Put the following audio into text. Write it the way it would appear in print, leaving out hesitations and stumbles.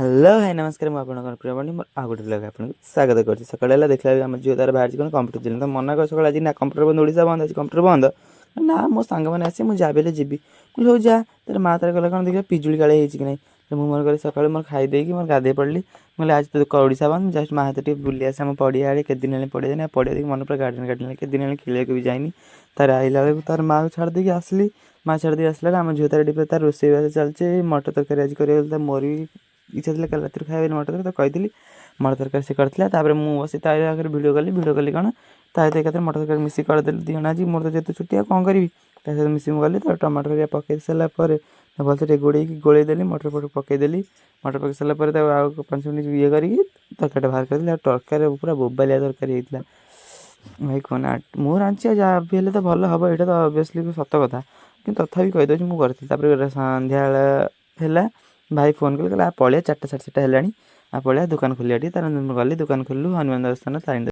hello hi नमस्कार मुझे प्रिय बंडी मोर आ गोटे ब्लॉग आपको स्वागत कर सकाल देखला आम झील तार बाहर कौन कंप्यूटर चल तो मना कर सकाल आज ना कंप्यूटर बंद ओडिशा बंद अच्छे कंप्यूटर बंद ना मो सांग मैंने आसे मुझे जाबे जी हो जा तेरे माँ तार गला कौन देखिए पिजुड़ी काले कि नहीं तो मुझे मोर सकाल मोर खाई मोर गाधे पड़ी मुझे आज तो ओडिशा बंद जस्ट माँ हाथ बुले आसे आम पड़िया आड़े के दिन पड़िया पड़िया देखिए मन पूरा गार्डन गार्डन के दिन खेल भी जाइनी तार आइला बेलू तार माँ को छाड़ देकी आसली माँ छाड़ दी आसला आम झील तार तार रोसई चलचे मटर तरकारी आज कर मोर भी इच्छा थी कल रात खाए मटर तरकारी तो कही मटर तरकारी से करता मुझे आगे भिडियो कली कौन ताकत एक मटर तरकारी मिसिक करदेली दिहन आज मोर तो जेहतु छुट्टी कौन करी सहित मिसिक गली तो टमाटर कर पकई सारापर भलसे गोड़े गोलेदेली मटर फटर पकईदेली मटर पकई सारापर 5 मिनट ये करके तरकारी बाहर कर तरकारी पूरा बोबालिया तरकारी होता भाई कहना मु रांची जहाँ भी तो भल हम यहाँ तो अभीयसली सत कथा कि तथापि कहीदे मुझे सन्ध्या है भाई फोन कले पलिया 4टा 4:30 है पलिया दुकान खोलिया तार गली दुकान खोलू हनुमान दर्शन तारिणी